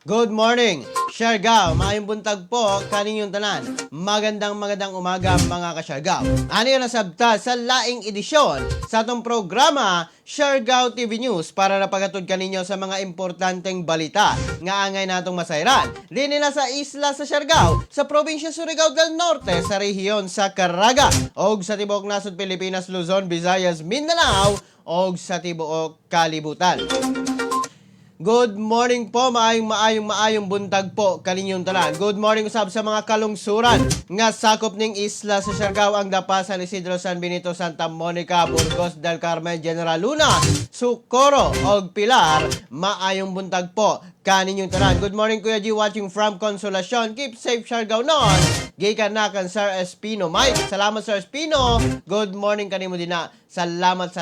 Good morning, Siargao. Maayong buntag po kaninyong tanan. Magandang umaga mga ka-Siargao. Ano yung nasabta sa laing edisyon sa atong programa Siargao TV News para napagatod kaninyo sa mga importanteng balita nga angay natong masayran. Dini na sa isla sa Siargao, sa probinsya Surigao del Norte, sa rehiyon sa Caraga, og sa tibuok nasod Pilipinas, Luzon, Visayas, Mindanao, og sa tibuok kalibutan. Good morning po, maayong buntag po kaninyong tanan. Good morning usab sa mga kalungsuran nga sakop ning isla sa Siargao, ang Dapa, San Isidro, San Benito, Santa Monica, Burgos del Carmen, General Luna, Socorro og Pilar. Maayong buntag po kaninyong tanan. Good morning Kuya G, watching from Consolacion. Keep safe Siargao non. Gikan na kan Sir Espino Mike. Salamat Sir Espino. Good morning kanimo din na. Salamat.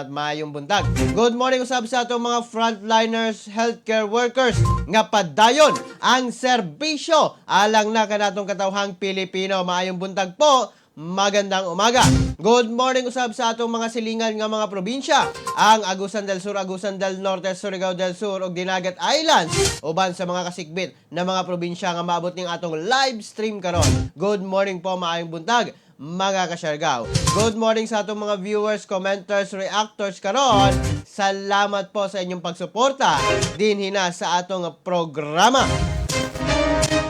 Maayong buntag. Good morning usab sa atong mga frontliners, healthcare workers nga padayon ang serbisyo alang na kanatong katawhang Pilipino. Maayong buntag po. Magandang umaga. Good morning usab sa atong mga silingan nga mga probinsya, ang Agusan del Sur, Agusan del Norte, Surigao del Sur ug Dinagat Islands, uban sa mga kasikbit na mga probinsya nga maabot ning atong live stream karon. Good morning po, maayong buntag mga ka-Siargao. Good morning sa atong mga viewers, commenters, reactors karon. Salamat po sa inyong pagsuporta dinhi na sa atong programa.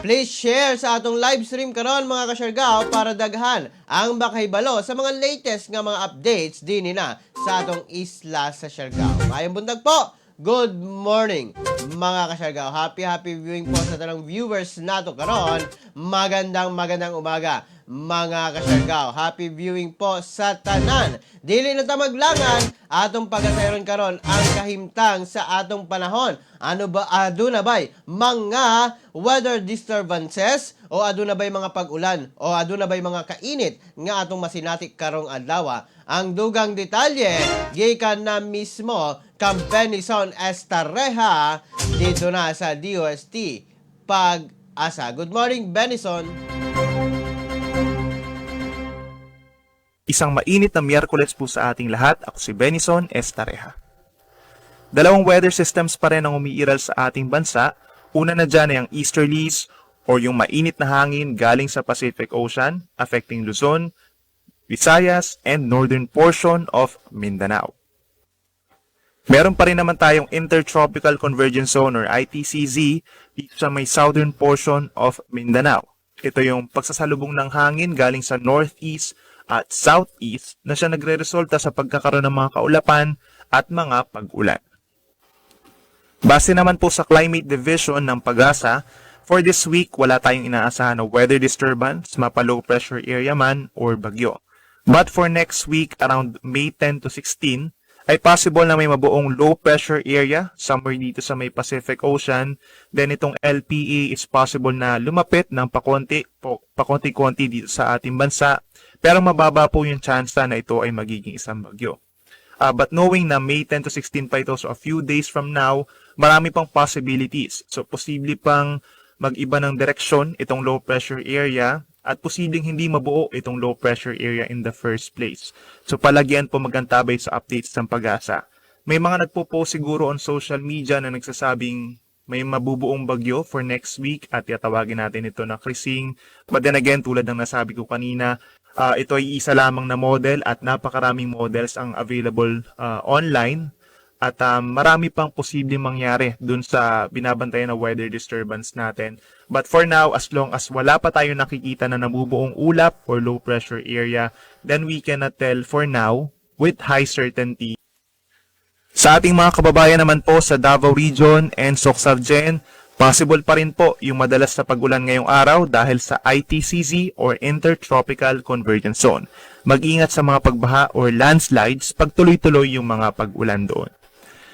Please share sa atong live stream karon mga ka-Siargao para daghan ang makahibalo sa mga latest nga mga updates dinhi na sa atong isla sa Siargao. Maayong buntag po. Good morning mga ka-Siargao. Happy viewing po sa tanang viewers nato karon. Magandang umaga mga ka-Siargao. Happy viewing po sa tanan. Dili na ta maglangan atong pagasayron karon ang kahimtang sa atong panahon. Ano ba aduna bay mga weather disturbances o aduna bay mga pag-ulan o aduna bay mga kainit nga atong masinatik karong adlaw? Ang dugang detalye gikan na mismo kang Benison Estareha dito na sa DOST Pag-asa. Good morning Benison. Isang mainit na Miyerkules po sa ating lahat. Ako si Benison Estareha. Dalawang weather systems pa rin ang umiiral sa ating bansa. Una na dyan ay ang easterlies o yung mainit na hangin galing sa Pacific Ocean affecting Luzon, Visayas, and northern portion of Mindanao. Meron pa rin naman tayong Intertropical Convergence Zone or ITCZ dito sa may southern portion of Mindanao. Ito yung pagsasalubong ng hangin galing sa northeast at southeast na siya nagre-resulta sa pagkakaroon ng mga kaulapan at mga pag-ulan. Base naman po sa Climate Division ng Pag-asa, for this week wala tayong inaasahan na weather disturbance, mapa-low pressure area man or bagyo. But for next week around May 10 to 16, ay possible na may mabuong low pressure area somewhere dito sa may Pacific Ocean. Then itong LPA is possible na lumapit ng pakonti-konti dito sa ating bansa. Pero mababa po yung chance na ito ay magiging isang bagyo. But knowing na May 10 to 16 pa ito, so a few days from now, marami pang possibilities. So posible pang mag-iba ng direksyon itong low pressure area at posibleng hindi mabuo itong low pressure area in the first place. So palagyan po magantabay sa updates ng Pag-asa. May mga nagpo-post siguro on social media na nagsasabing may mabubuong bagyo for next week at tatawagin natin ito na Krising. But then again, tulad ng nasabi ko kanina, ito ay isa lamang na model at napakaraming models ang available online at marami pang posibleng mangyari dun sa binabantayan na weather disturbance natin. But for now, as long as wala pa tayo nakikita na nabubuong ulap or low pressure area, then we cannot tell for now with high certainty. Sa ating mga kababayan naman po sa Davao Region and Soc-Sargen, possible pa rin po yung madalas na pag-ulan ngayong araw dahil sa ITCZ or Intertropical Convergence Zone. Mag-ingat sa mga pagbaha or landslides pag tuloy-tuloy yung mga pag-ulan doon.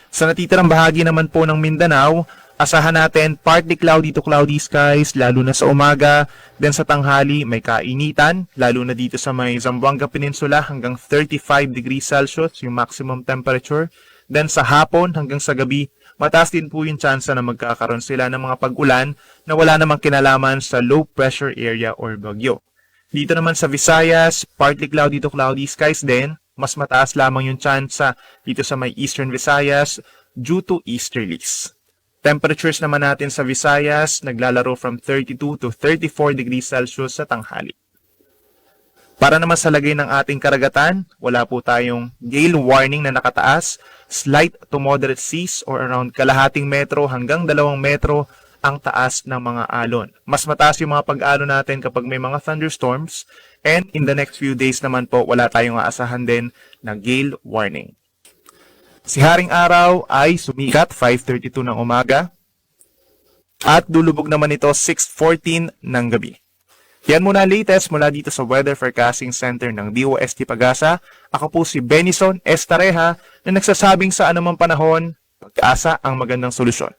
Sa natitirang bahagi naman po ng Mindanao, asahan natin partly cloudy to cloudy skies lalo na sa umaga. Then sa tanghali may kainitan lalo na dito sa may Zamboanga Peninsula hanggang 35 degrees Celsius yung maximum temperature. Then sa hapon hanggang sa gabi, mataas din po yung tsansa na magkakaroon sila ng mga pag-ulan na wala namang kinalaman sa low pressure area or bagyo. Dito naman sa Visayas, partly cloudy to cloudy skies din. Mas mataas lamang yung tsansa dito sa may Eastern Visayas due to easterlies. Temperatures naman natin sa Visayas, naglalaro from 32 to 34 degrees Celsius sa tanghali. Para naman sa lagay ng ating karagatan, wala po tayong gale warning na nakataas, slight to moderate seas or around kalahating metro hanggang 2 metro ang taas ng mga alon. Mas mataas yung mga pag-alon natin kapag may mga thunderstorms, and in the next few days naman po wala tayong aasahan din na gale warning. Si Haring Araw ay sumikat 5:32 ng umaga at lulubog naman ito 6:14 ng gabi. Yan muna latest mula dito sa Weather Forecasting Center ng DOST Pag-asa. Ako po si Benison Estareja na nagsasabing sa anumang panahon, pag-asa ang magandang solusyon.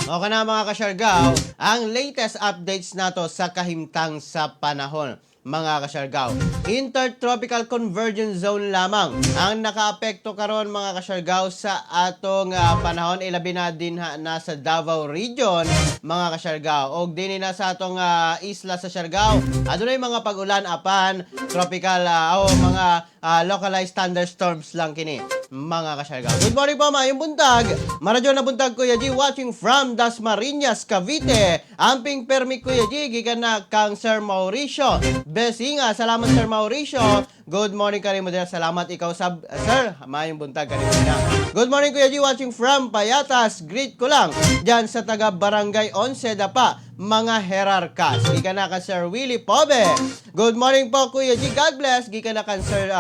Okay na mga kasyargaw, ang latest updates nato sa kahimtang sa panahon. Mga kasyargaw, Intertropical Convergence Zone lamang ang nakaapekto karon mga kasyargaw sa atong panahon. Ilabi na din nasa Davao Region mga kasyargaw. O din na sa atong isla sa Siargao. Adunay mga pag-ulan apan tropical o mga localized thunderstorms lang kini mga kasyargaw. Good morning po mga yung buntag. Maradyo na buntag Kuya G watching from Dasmariñas, Cavite. Amping permi Kuya G gikan na kang Sir Mauricio Besinga. Salamat Sir Mauricio. Good morning ka rin mo din. Salamat ikaw Sir. Mayong buntag ka rin mo din. Good morning Kuya G watching from Payatas. Greet ko lang dyan sa taga Barangay 11 Dapa mga herarkas. Gikan na kan Sir Willie Pobe. Good morning po Kuya G. God bless. Gikan na kan Sir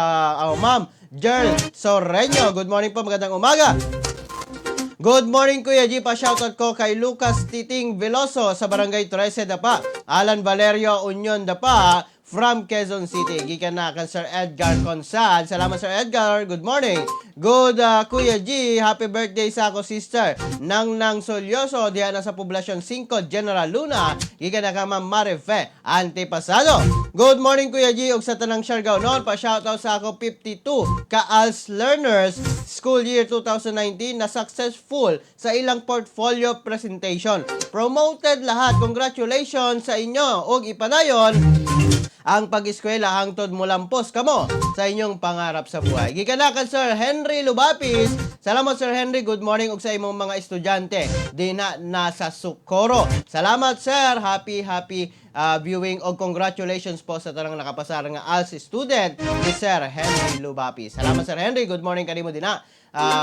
Ma'am Jerl Soreño. Good morning po. Magandang umaga. Good morning Kuya G. Pa-shoutout ko kay Lucas Titing Veloso sa Barangay 13 Dapa. Alan Valerio Union Dapa from Quezon City. Gikan na kan Sir Edgar Consad. Salamat Sir Edgar. Good morning. Good Kuya G. Happy birthday sa ako sister. Nang Solyoso. Diyan na sa Poblasyon 5 General Luna. Gikan na ka Ma'am Marife Antepasado. Good morning Kuya G. Ug sa tanang Siargao noon. Pa-shoutout sa ako 52 ka-ALS learners. School year 2019 na successful sa ilang portfolio presentation. Promoted lahat. Congratulations sa inyo. Ug ipadayon ang pag-eskwela hangtod mo lampos kamo sa inyong pangarap sa buhay. Gikanakan Sir Henry Lubapis. Salamat Sir Henry. Good morning og sa imong mga estudyante. Di na nasa Socorro. Salamat Sir. Happy viewing og congratulations po sa tanang nakapasar nga ALS student ni Sir Henry Lubapis. Salamat Sir Henry. Good morning kanimo din na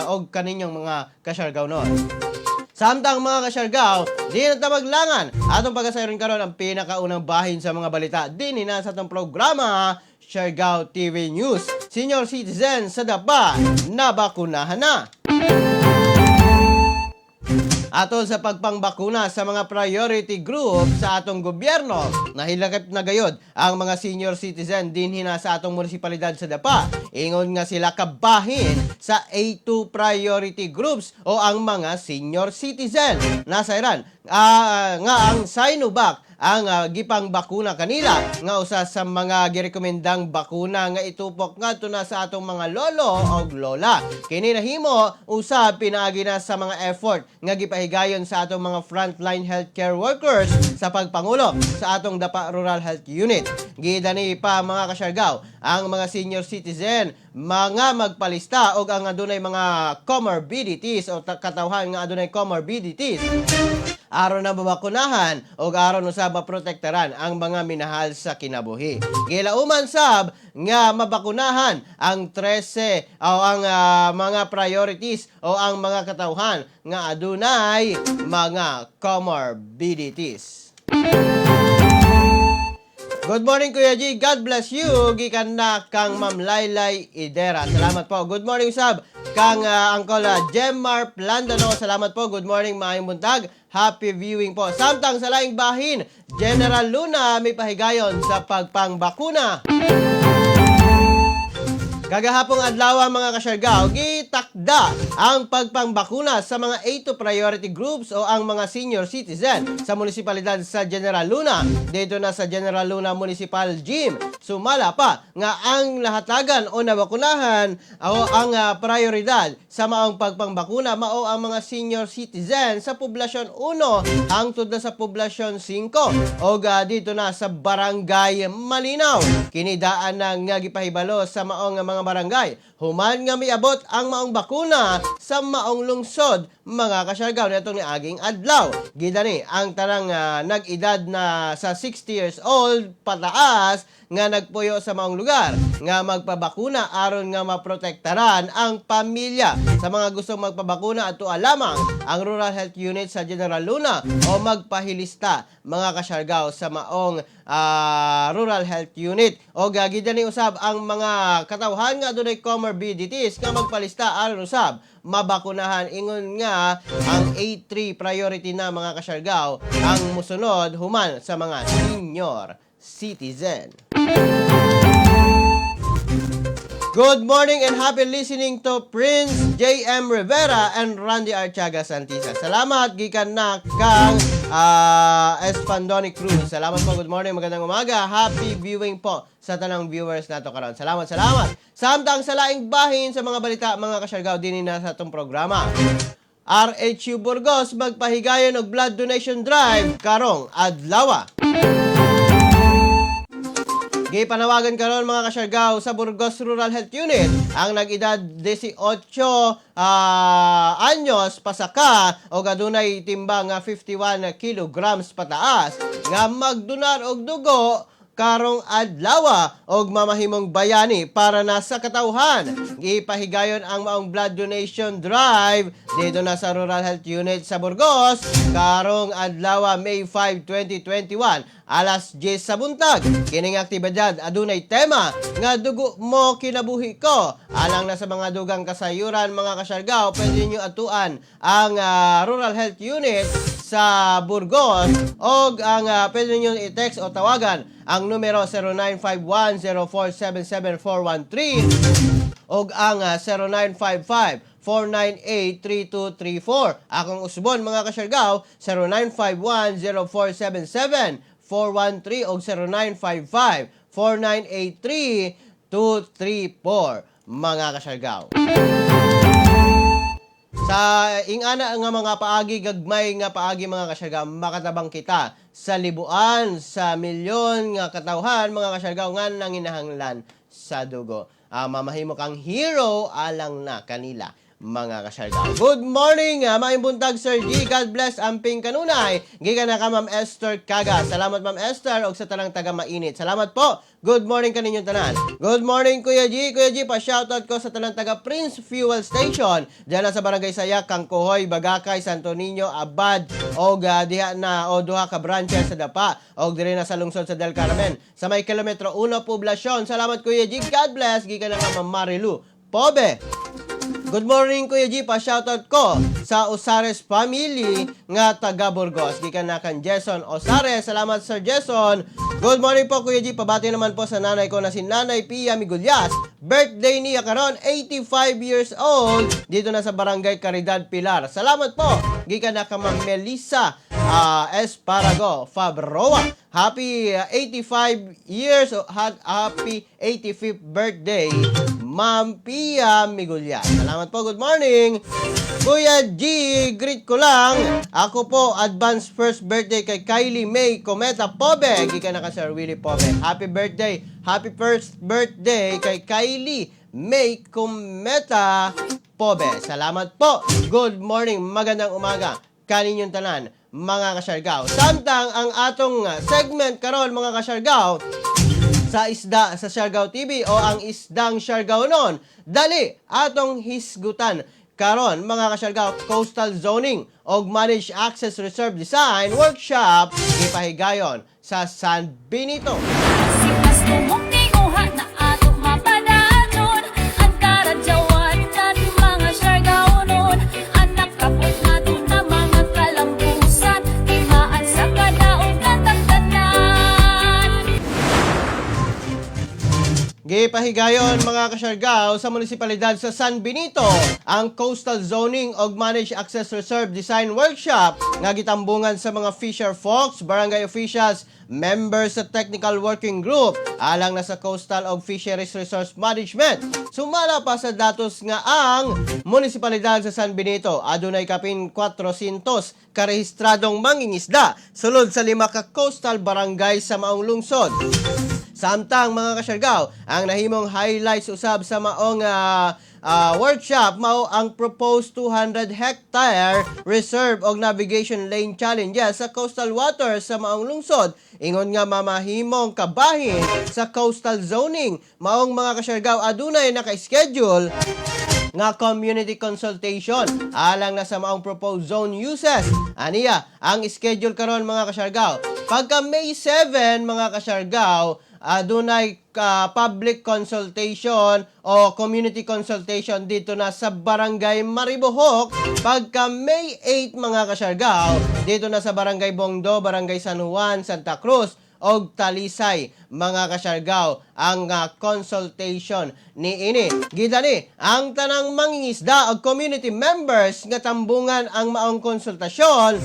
og kaninyong mga kasyargaw noon. Samtang mga kasyargaw, di na tamaglangan atong pag-asayon karon ang pinakaunang bahin sa mga balita din na sa atong programa Siargao TV News. Senior citizen sa Dapa, nabakunahan na. Atol sa pagpangbakuna sa mga priority group sa atong gobyerno, nahilakip na gayod ang mga senior citizen dinhi na sa atong munisipalidad sa Dapa. Ingon nga sila kabahin sa A2 priority groups o ang mga senior citizen. Nasa Iran, nga ang Sinovac ang gipang bakuna kanila nga usa sa mga girekomendang bakuna nga itupok ngadto na sa atong mga lolo o lola. Kini nahimo usab pinaagi na sa mga effort nga gipahigayon sa atong mga frontline healthcare workers sa pagpangulo sa atong Dapa Rural Health Unit. Gidani pa mga kasyargaw ang mga senior citizen mga magpalista og ang adunay mga comorbidities o katawhan nga adunay comorbidities aron na babakunahan o aron usab maprotektaran ang mga minahal sa kinabuhi. Gilauman sab nga mabakunahan ang 13 o ang mga priorities o ang mga katawhan nga adunay mga comorbidities. Good morning Kuya G. God bless you. Gikan na kang Ma'am Laylay Idera. Salamat po. Good morning sab kang Uncle Jemmar Plandano. Salamat po. Good morning maayong buntag. Happy viewing po. Samtang sa laing bahin, General Luna may pahigayon sa pagpangbakuna. Kagahapong adlaw mga kasyargaw, gitakda ang pagpangbakuna sa mga A2 priority groups o ang mga senior citizen sa munisipalidad sa General Luna. Dito na sa General Luna Municipal Gym. Sumala pa nga ang lahatagan o nabakunahan o ang prioridad sa maong pagpangbakuna mao ang mga senior citizen sa poblasyon 1 hangtod na sa poblasyon 5 o dito na sa Barangay Malinaw. Kinidaan na nga gipahibalo sa maong mga mga barangay. Human nga miabot ang maong bakuna sa maong lungsod, mga kasyargaw, netong ni aging adlaw. Gidani ang tarang nag-edad na sa 60 years old pataas nga nagpuyo sa maong lugar nga magpabakuna aron nga maprotektaran ang pamilya. Sa mga gustong magpabakuna ato lamang ang Rural Health Unit sa General Luna o magpahilista, mga kasyargaw, sa maong Rural Health Unit. O gagidani usab ang mga katawhan nga dunay comorbidities nga magpalista aron usab mabakunahan. Ingon nga ang A3 priority na, mga kasyargaw, ang musunod human sa mga senior citizen. Good morning and happy listening to Prince J.M. Rivera and Randy Archaga Santisa. Salamat gikan na kang Espandoni Cruz. Salamat po, good morning, magandang umaga. Happy viewing po sa tanang viewers nato karon. Salamat. Samtang sa laing bahin sa mga balita, mga kasyargaw, din na sa itong programa. RHU Burgos magpahigayon og blood donation drive karong adlaw. Gipanawagan karon, mga kasyargaw, sa Burgos Rural Health Unit ang nag-edad 18 anyos pasaka o adunay timbang nga 51 kilograms pataas nga magdonar og dugo karong adlaw og mamahimong bayani para na sa katawhan. Gipahigayon ang maong blood donation drive dito na sa Rural Health Unit sa Burgos karong adlaw May 5, 2021 alas 10 sa buntag. Kining aktibidad adunay tema nga dugo mo kinabuhi ko. Alang na sa mga dugang kasayuran, mga kasyargaw, pwede nyo atuan ang Rural Health Unit sa Burgos og ang pwede nyo i-text o tawagan ang numero 0951-0477-413 og ang 0955-498-3234. Akong usbon, mga kasyargaw, 0951-0477-413 og 0955-498-3234, mga kasyargaw. Sa ingana nga mga paagi, gagmay nga paagi, mga kasyargaw, makatabang kita sa libuan, sa milyon nga katawhan, mga kasyargaw, nga nanginahanglan sa dugo. Mamahimo kang hero alang na kanila, mga kasyargaw. Good morning, maayong buntag, Sir G. God bless amping kanunay. Gikan na ka, Ma'am Esther Kaga. Salamat, Ma'am Esther, og sa tanang taga mainit. Salamat po. Good morning kaninyong tanan. Good morning, Kuya G. Kuya G, pa-shoutout ko sa tanang taga Prince Fuel Station. Diyan na sa Barangay Sayak, Kangkuhoy, Bagakay, Santo Niño, Abad, og diha na o duha ka branches sa Dapa, og dire na sa lungsod sa Del Carmen. Sa may kilometro 1 poblasyon. Salamat, Kuya G. God bless. Gikan na ka, Ma'am Marilu Pobe. Good morning, Kuya G. Pa-shoutout ko sa Osares family nga taga Burgos. Gikan na kan Jason Osares. Salamat, Sir Jason. Good morning po, Kuya G. Pabati naman po sa nanay ko na si Nanay Pia Migulyas. Birthday niya karon, 85 years old. Dito na sa Barangay Caridad, Pilar. Salamat po. Gikan na ka, Ma'am Melissa Esparago Fabroa. Happy 85 years, happy 85th birthday, Ma'am Pia Migulyas. Salamat po, good morning. Kuya G, greet ko lang. Ako po, advance first birthday kay Kylie May Cometa Pobe. Gikan na ka, Sir Willie Pobe. Happy birthday, happy first birthday kay Kylie May Cometa Pobe. Salamat po. Good morning, magandang umaga kaninyong tanan, mga kasyargaw. Samtang ang atong segment karon, mga kasyargaw, sa isda sa Siargao TV o ang isdang Siargao nun, dali atong hisgutan karon, mga kasyargaw, coastal zoning o managed access reserve design workshop ipahigayon sa San Benito. Gipahigayon, mga kasyargaw, sa munisipalidad sa San Benito ang Coastal Zoning og Managed Access Reserve Design Workshop nga gitambungan sa mga fisher folks, barangay officials, members sa technical working group alang na sa Coastal og Fisheries Resource Management. Sumala pa sa datos nga ang munisipalidad sa San Benito adunay kapin 400 karehistradong mangingisda sulod sa 5 ka coastal barangay sa maong lungsod. Samtang mga kasyargaw, ang nahimong highlights usab sa maong workshop mao ang proposed 200 hectare reserve og navigation lane challenges sa coastal waters sa maong lungsod. Ingon nga mamahimong kabahin sa coastal zoning. Maong mga kasyargaw adunay naka-schedule nga community consultation alang na sa maong proposed zone uses. Aniya, ang schedule karon mga kasyargaw. Pagka May 7 mga kasyargaw, adunay public consultation o community consultation dito na sa Barangay Maribohok. Pagka May 8 mga kasyargaw, dito na sa Barangay Bongdo, Barangay San Juan, Santa Cruz og Talisay mga kasyargaw ang consultation ni ini. Gida ni ang tanang mangingisda og community members nga tambungan ang maong konsultasyon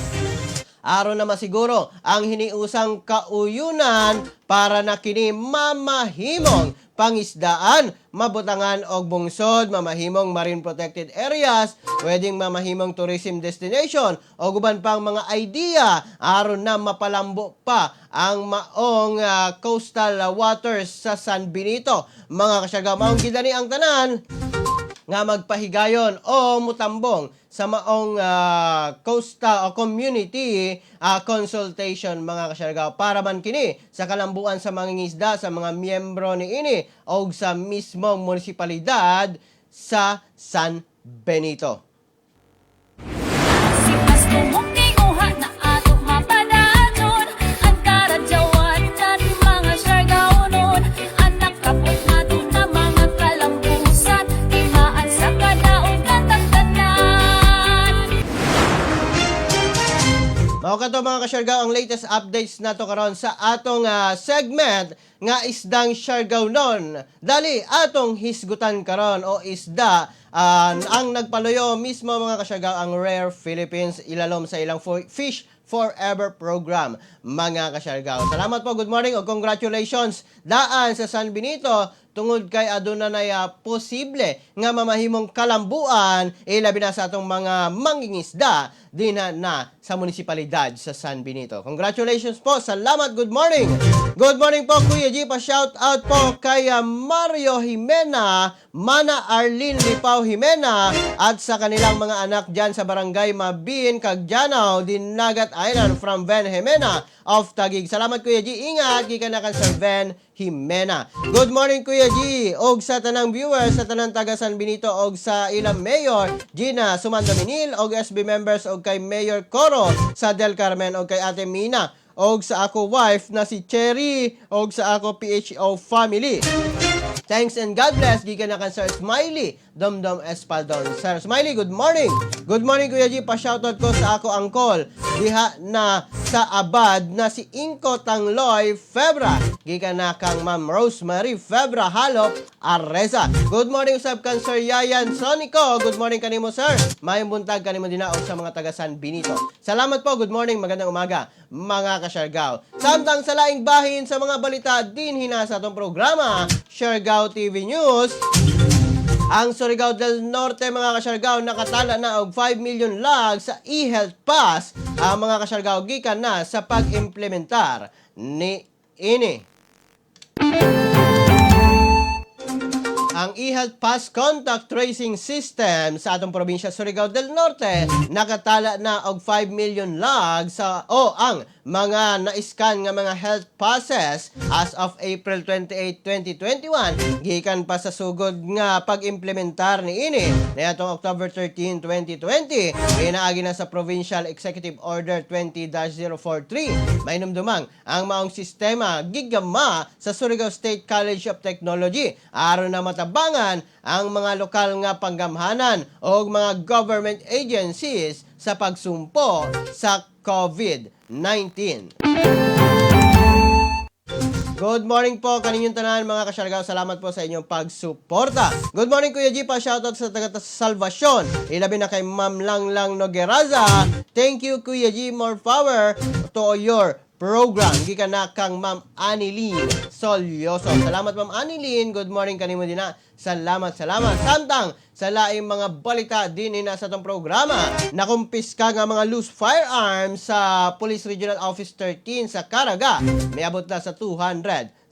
aron na masiguro ang hiniusang kauyunan para na kini mamahimong pangisdaan, mabutangan og bungsod, mamahimong marine protected areas, pwedeng mamahimong tourism destination o guban pang mga idea aron na mapalambo pa ang maong coastal waters sa San Benito. Mga kasyargaw, maong gidani ang tanan nga magpahigayon o mutambong sa maong coastal o community consultation mga kasyargaw para man kini sa kalambuan sa mangingisda sa mga miyembro ni ini o sa mismong munisipalidad sa San Benito. Kato mga kasyargaw, ang latest updates nato karon sa atong segment nga isdang syargaw non. Dali atong hisgutan karon o isda ang nagpaluyo mismo mga kasyargaw ang Rare Philippines ilalom sa ilang Fish Forever program mga kasyargaw. Salamat po, good morning o congratulations daan sa San Benito tungod kay aduna nay posible nga mamahimong kalambuan ilabi na sa atong mga mangingisda dinha na sa munisipalidad sa San Benito. Congratulations po, salamat, good morning. Good morning po Kuya G, pa shout out po kay Mario Jimena, Mana Arlene Lipaw Jimena at sa kanilang mga anak dyan sa Barangay Mabin, Cagdianao, Dinagat Island from Ven Jimena of Taguig. Salamat Kuya G, ingat gikanakan sa Ven Jimena. Good morning Kuya G, og sa tanang viewers sa tanang taga San Benito og sa ilang mayor Gina Sumando Minil og SB members og kay Mayor Coro sa Del Carmen og kay Ate Mina og sa ako wife na si Cherry og sa ako PHO family. Thanks and God bless. Gikan na kan Sir Smiley Domdom Espaldon. Sir Smiley, good morning. Good morning Kuya G, pa shoutout ko sa ako angkol diha na sa abad na si Inko Tangloy Febra. Gikan na kang Ma'am Rosemary Febra Halop Arreza. Good morning usab kan Sir Yayan Sonico. Good morning kanimo sir. Mayong buntag kanimo dinaog sa mga taga San Benito. Salamat po, good morning, magandang umaga mga kasyargaw. Samtang sa laing bahin sa mga balita din hina sa atong programa Siargao TV News. Ang Surigao del Norte mga kasyargaw nakatala na og 5 million lag sa e-health pass. Ang mga kasyargaw gikan na sa pag-implementar ni ini. Ang e-health pass contact tracing system sa atong probinsya Surigao del Norte nakatala na og 5 million lag sa ang mga na-scan nga mga health passes as of April 28, 2021 gikan pa sa sugod nga pag-implementar ni ini niadtong October 13, 2020 inaagi na sa Provincial Executive Order 20-043. Mainumdumang ang maong sistema gigama sa Surigao State College of Technology aron na matabangan ang mga lokal nga panggamhanan o mga government agencies sa pagsumpo sa COVID-19. Good morning po kaninyong tanan mga kasyargaw. Salamat po sa inyong pagsuporta. Good morning Kuya G, pa shoutout sa taga Salvacion. Ilabi na kay Ma'am Langlang Nogeraza. Thank you Kuya G, more power to your program. Gikan na kang Ma'am Anilyn Solyoso. Salamat Ma'am Anilyn. Good morning kanimo din na. Salamat. Samtang sa laing mga balita din ina sa itong programa, nakumpiska nga mga loose firearms sa Police Regional Office 13 sa Caraga. May abot na sa 271.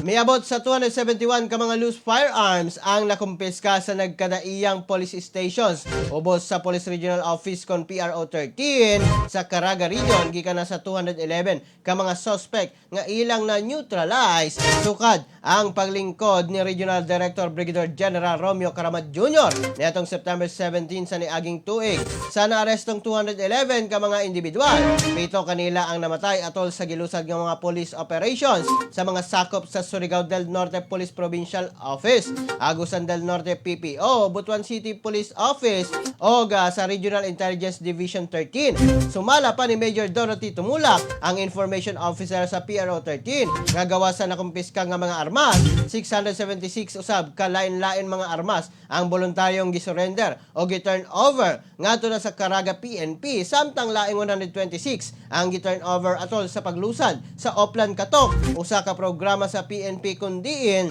May abot sa 271 ka mga loose firearms ang nakumpiska sa nagkadaiyang police stations ubos sa Police Regional Office kon PRO 13 sa Caraga Region. Gikan na sa 211 ka mga suspect nga ilang na neutralize sukad ang paglingkod ni Regional Director Brigadier General Romeo Karamat Jr. niadtong September 17 sa niaging tuig. Sa naarestong 211 ka mga individual, 7 kanila ang namatay atol sa gilusad ng mga police operations sa mga sakop sa Surigao del Norte Police Provincial Office, Agusan del Norte PPO, Butuan City Police Office o sa Regional Intelligence Division 13. Sumala pa ni Major Dorothy Tumulak, ang Information Officer sa PRO 13, nga gawasan na kumpiska nga mga armas. 676 usab ka lain-lain mga armas ang voluntaryong gisurrender o gi-turn over ngadto na sa Caraga PNP, samtang laing 126 ang gi-turn over atol sa paglusad sa Oplan Katok, usa ka programa sa PNP kundiin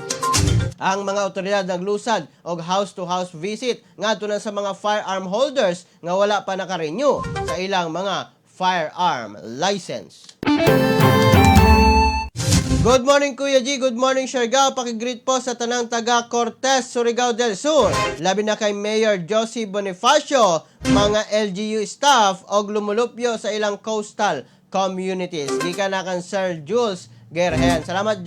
ang mga otoridad naglusad og house-to-house visit ngadto na sa mga firearm holders nga wala pa naka-renew sa ilang mga firearm license. Good morning Kuya G, good morning Siargao. Pakigreet po sa tanang taga Cortez, Surigao del Sur. Labi na kay Mayor Josie Bonifacio, mga LGU staff og lumulupyo sa ilang coastal communities. Gikan na kan Sir Jules Gerhen. Salamat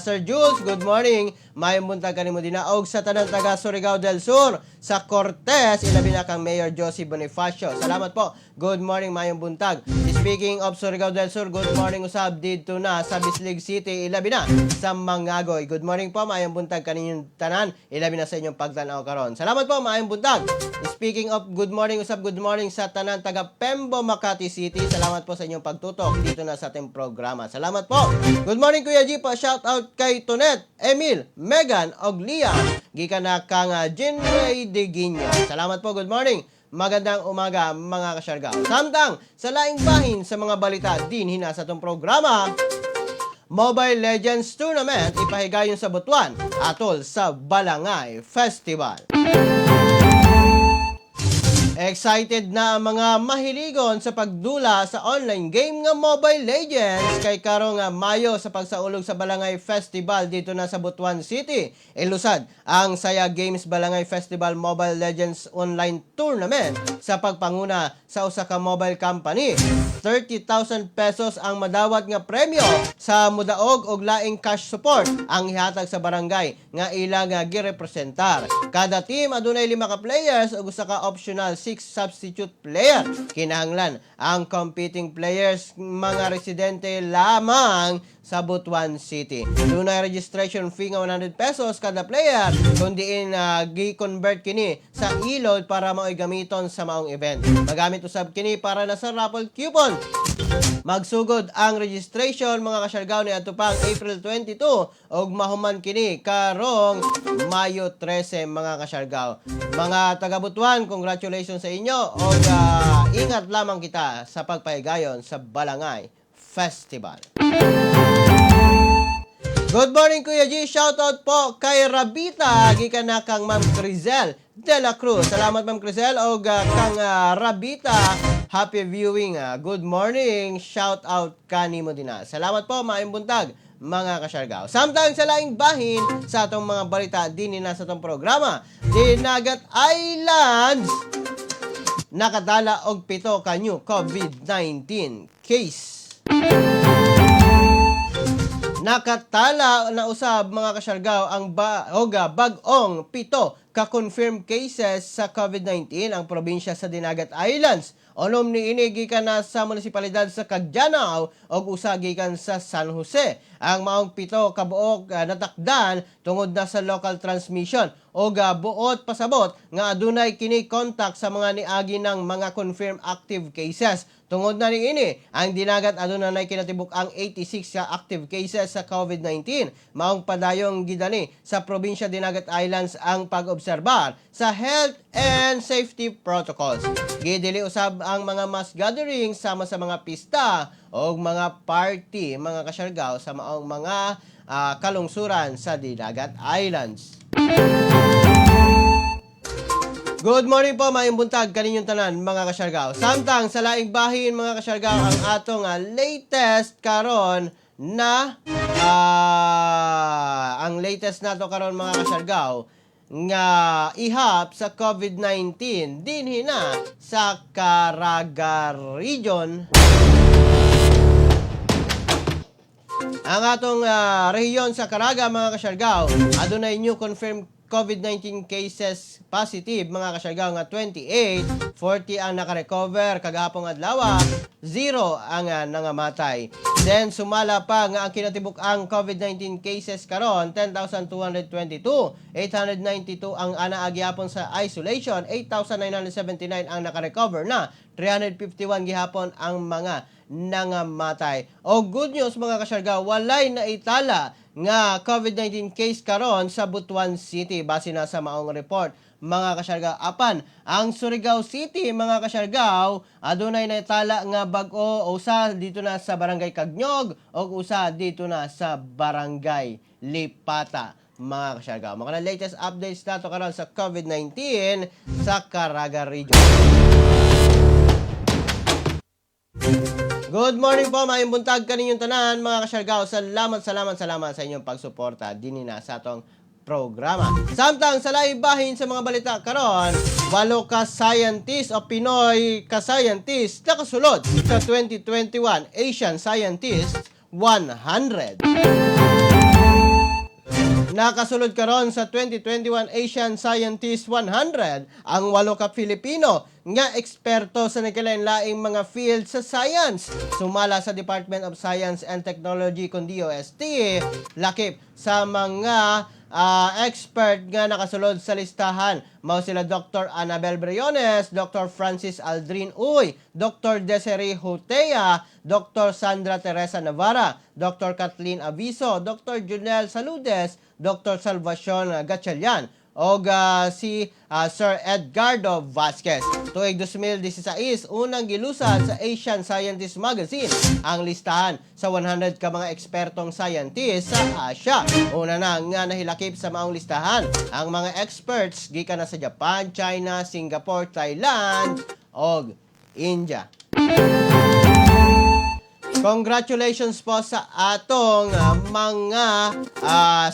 Sir Jules, good morning. Mayong buntag kanimo dinaog sa tanang taga Surigao del Sur sa Cortez, ilabi na kang Mayor Josie Bonifacio. Salamat po. Good morning, mayong buntag. Speaking of Surigao del Sur, good morning usab dito na sa Bislig City, ilabi na sa Mangagoy. Good morning po, mayong buntag kaninyong tanan, ilabi na sa inyong pagtanaw karon. Salamat po, mayong buntag. Speaking of good morning usab, good morning sa tanan taga Pembo, Makati City. Salamat po sa inyong pagtutok dito na sa ating programa. Salamat po. Good morning Kuya G, pa shout out kay Tonet, Emil, Megan og Liam. Gikan na kang Jinray Deguinyo. Salamat po, good morning. Magandang umaga mga kasyargao. Samtang sa laing bahin sa mga balita din hina sa itong programa, Mobile Legends Tournament ipahigayon sa Butuan atol sa Balangay Festival. Excited na ang mga mahiligon sa pagdula sa online game nga Mobile Legends kay karong Mayo sa pagsaulog sa Balangay Festival dito na sa Butuan City. Ilusad ang Saya Games Balangay Festival Mobile Legends Online Tournament sa pagpanguna sa usa ka mobile company. 30,000 pesos ang madawat nga premyo sa mudaog og laing cash support ang ihatag sa barangay nga ilang girepresentar. Kada team adunay 5 ka players ug usa ka optional 6 substitute player. Kinahanglan ang competing players mga residente lamang sa Butuan City. Dunay registration fee nga 100 pesos kada player kundi gi-convert kini sa e-load para mao'y gamiton sa maong event. Magamit usab kini para na sa raffle coupon. Magsugod ang registration mga kasyargao ni adto pang April 22 og mahuman kini karong Mayo 13 mga kasyargao. Mga taga-Butuan, congratulations sa inyo og ingat lamang kita sa pagpahigayon sa Balangay Festival. Good morning Kuya G, shoutout po kay Rabita, gikan na kang Ma'am Crizel de la Cruz. Salamat Ma'am Crizel og kang Rabita, happy viewing. Good morning, shoutout kanimo din. Salamat po, maayong buntag mga kasyargao. Samtang sa laing bahin sa atong mga balita din na sa atong programa, Dinagat Islands nakadala og 7 ka new COVID-19 case. Nakatala na usab mga kasyargao ang bag-ong 7 ka-confirmed cases sa COVID-19 ang probinsya sa Dinagat Islands. Unom ni ini gikan na sa munisipalidad sa Cagdianao ug usa gikan sa San Jose. Ang maong 7 ka buok natakdan tungod na sa local transmission ug buot pasabot nga adunay kini contact sa mga niagi ng mga confirmed active cases Tungod na niini, ang dinagat aduna nay kinatibuk ang 86 ka active cases sa COVID-19. Maong padayong gidani sa probinsya Dinagat Islands ang pag-obserbar sa health and safety protocols. Gidili usab ang mga mass gatherings sama sa mga pista o mga party, mga kasyargaw sa maong mga kalungsuran sa Dinagat Islands. Good morning po, maayong buntag kaninyong tanan mga kasyargaw. Samtang sa laing bahin mga kasyargaw ang atong latest karon na ang latest nato karon mga kasyargaw nga ihap sa COVID-19 dinhi na sa Caraga Region. Ang atong rehiyon sa Caraga mga kasyargaw adunay new confirmed COVID-19 cases positive mga kasyargaw nga 28, 40 ang nakarecover kagahapong adlaw, 0 ang nangamatay. Then sumala pa nga ang kinatibuk ang COVID-19 cases karon 10,222, 892 ang anaagihapon sa isolation, 8,979 ang nakarecover na, 351 gihapon ang mga nangamatay. O good news mga kasyargaw, walay na itala nga COVID-19 case karon sa Butuan City base na sa maong report mga kasyargaw. Apan ang Surigao City mga kasyargaw adunay naitala nga bag-o usa dito na sa Barangay Kagnyog o usa dito na sa Barangay Lipata mga kasyargaw. Mga latest updates nato karon sa COVID-19 sa Caraga Region. Good morning po, maayong buntag kaninyong tanan mga kasyargaw. Salamat sa inyong pagsuporta dinhi na sa atong programa. Samtang sa laing bahin sa mga balita karon, 8 ka scientist o Pinoy ka scientist nakasulod sa 2021 Asian Scientist 100. Nakasulod karon sa 2021 Asian Scientist 100 ang 8 ka Filipino nga eksperto sa nagkalain-laing mga field sa science. Sumala sa Department of Science and Technology kundi DOST, lakip sa mga expert nga nakasulod sa listahan. Mao sila Dr. Annabel Briones, Dr. Francis Aldrin Uy, Dr. Desiree Hutea, Dr. Sandra Teresa Navarra, Dr. Kathleen Aviso, Dr. Junel Saludes, Dr. Salvacion Gatchalian, o si Sir Edgardo Vasquez. Tuig 2016, unang gilusan sa Asian Scientist Magazine ang listahan sa 100 ka mga ekspertong scientist sa Asia. Una na nga nahilakip sa maong listahan ang mga experts gikan na sa Japan, China, Singapore, Thailand o India. Congratulations po sa atong mga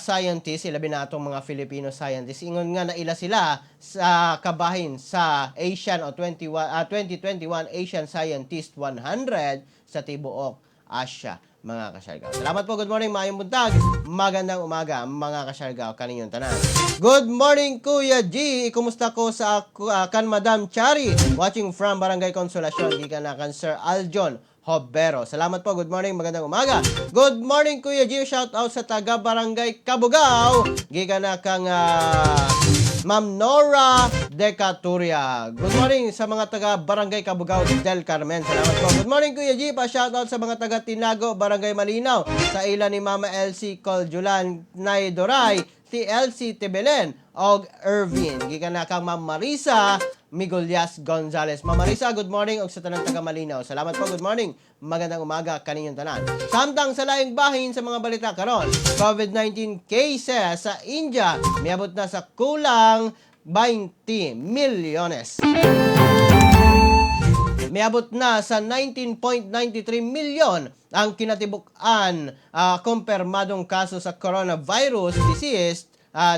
scientists, ilabi na atong mga Filipino scientists. Ingon nga na ila sila sa kabahin sa Asian o 2021 Asian Scientist 100 sa tibuok Asia, mga kasyargaw. Salamat po, good morning, maayong buntag, magandang umaga, mga kasyargaw, kaninyong tanan. Good morning, Kuya G. Kumusta ko sa kan Madam Chari? Watching from Barangay Consolacion, gikan na kan Sir Aljon Hobero. Salamat po. Good morning. Magandang umaga. Good morning, Kuya Gio. Shout out sa taga Barangay Kabugao. Gikan na kang Ma'am Nora Decaturia. Good morning sa mga taga Barangay Kabugao del Carmen. Salamat po. Good morning, Kuya G. Pa-shout out sa mga taga Tinago, Barangay Malinaw. Sa ila ni Mama Elsie Coljulan Nay Doray, TLC Tibelen og Irvin. Gikan na kang Ma'am Marisa Migulyas Gonzales. Ma'am Marisa, good morning og sa tanang taga Malinaw. Salamat po, good morning. Magandang umaga kaninyong tanan. Samtang sa laing bahin sa mga balita karon, COVID-19 cases sa India miabot na sa kulang 20 milyones. Miabot na sa 19.93 milyon ang kinatibukan kumpirmadong kaso sa coronavirus disease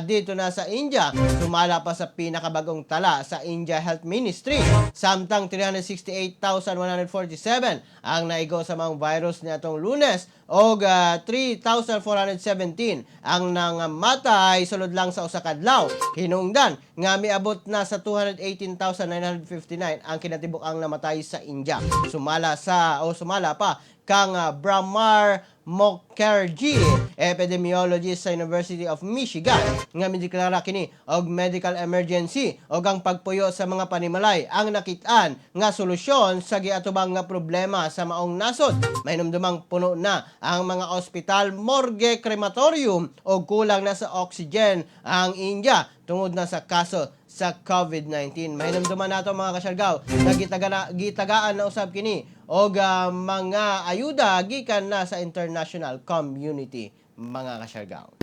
dito na sa India. Sumala pa sa pinakabagong tala sa India Health Ministry. Samtang 368,147 ang naigo sa mga virus niatong Lunes o 3,417 ang nangamatay sulod lang sa usa ka adlaw. Hinungdan nga miabot na sa 218,959 ang kinatibuk ang namatay sa India. Sumala pa kang Bramar Mukherjee, epidemiologist sa University of Michigan, nga mideklara kini og medical emergency og ang pagpuyo sa mga panimalay ang nakitaan nga solusyon sa giatubang nga problema sa maong nasod. Mahinumdumang puno na ang mga ospital, morgue, crematorium og kulang na sa oxygen ang India tungod na sa kaso sa COVID-19. Mahinumduman nato mga kasyargaw na gitagaan na usab kini og mga ayuda gikan na sa international community mga kasyargaw.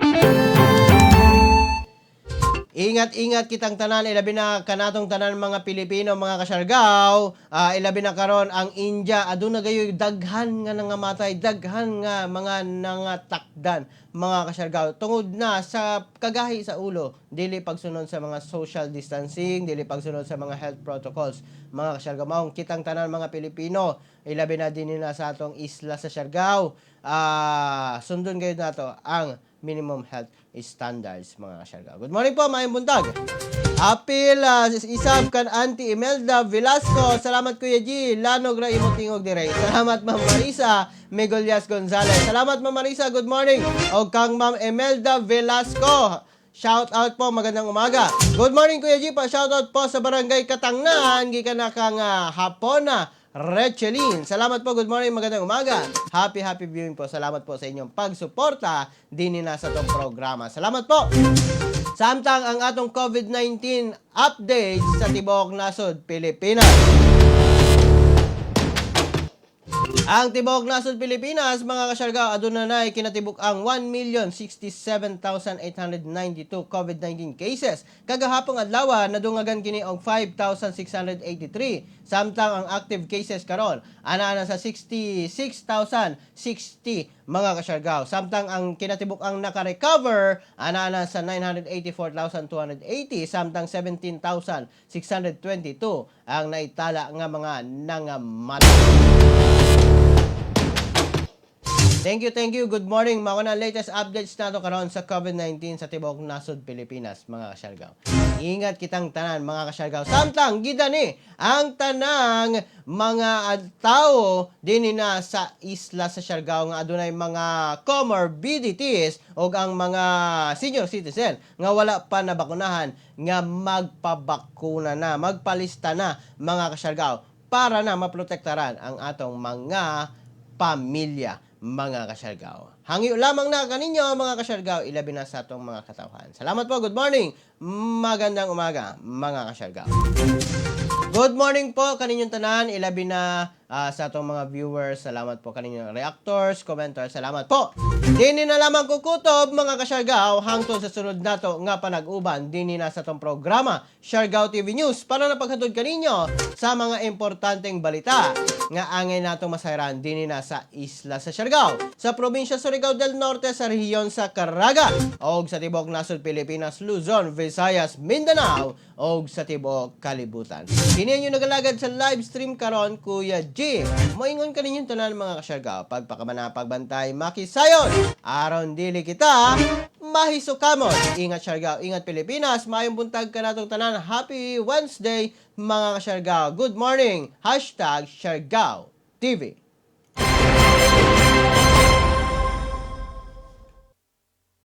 Ingat-ingat kitang tanan, ilabi na kanatong tanan mga Pilipino, mga kasyargaw. Ilabi na karon ang India, aduna gayoy daghan nga nangamatay, daghan nga mga nangatakdan, mga kasyargaw. Tungod na sa kagahi sa ulo, dili pagsunod sa mga social distancing, dili pagsunod sa mga health protocols, mga kasyargaw. Maong kitang tanan mga Pilipino, ilabi na din na sa atong isla sa Siargao. Sundon kayo nato ang minimum health standards mga kasyargaw. Good morning po, maayong buntag. Apil isab kan Auntie Imelda Velasco. Salamat Kuya G. Lanog ra imo tingog dire. Salamat Ma'am Marisa Megolias Gonzalez. Salamat Ma'am Marisa, good morning. O kang Ma'am Imelda Velasco. Shout out po, magandang umaga. Good morning Kuya G. Shout out po sa Barangay Katangnan gikan na kang Hapona Rechelin. Salamat po, good morning, magandang umaga. Happy viewing po. Salamat po sa inyong pagsuporta din na sa itong programa. Salamat po. Samtang ang atong COVID-19 update sa Tibuok Nasod, Pilipinas. Ang Tibuok Nasod Pilipinas, mga kasyargaw, aduna na kinatibuk ang 1,067,892 COVID-19 cases. Kagahapong adlaw nadungagan kini og 5,683. Samtang ang active cases karon ana sa 66,060 mga kasyargaw. Samtang ang kinatibuk ang naka-recover ana sa 984,280. Samtang 17,622 ang naitala nga mga nangamatay. Thank you. Good morning. Mao na latest updates nato karon sa COVID-19 sa Tibuok Nasod, Pilipinas, mga kasyargaw. Ingat kitang tanan, mga kasyargaw. Samtang gidani ang tanang mga tao dinhi na sa isla sa Siargao nga adunay mga comorbidities o ang mga senior citizen nga wala pa nabakunahan nga magpabakuna na, magpalista na, mga kasyargaw, para na maprotektaran ang atong mga pamilya, mga kasyargaw. Hangyo lamang na kaninyo, mga kasyargaw, ilabi na sa atong mga katawhan. Salamat po, good morning, magandang umaga, mga kasyargaw. Good morning po kaninyong tanan, ilabi na sa atong mga viewers. Salamat po kaninyong reactors, commenters, salamat po. Dini na lamang kukutob, mga kasyargaw, hangtod sa sunod nato nga panag-uban dini na sa atong programa Siargao TV News para napaghatod kaninyo sa mga importanteng balita nga angay nato masayran dini na sa isla sa Siargao, sa probinsya Surigao del Norte, sa rehiyon sa Caraga, og sa Tibuok Nasod Pilipinas, Luzon, Visayas, Mindanao, og sa tibuok kalibutan. Kini yung nagalagad sa live stream karon, Kuya G. Moingon kaninyong tanan, mga kasyargaw, pagpakamana pagbantay makisayon, aron dili kita mahisukamon. Ingat Siargao, ingat Pilipinas, maayong buntag ka natong tanan. Happy Wednesday, mga kasyargaw. Good morning, #Siargao TV.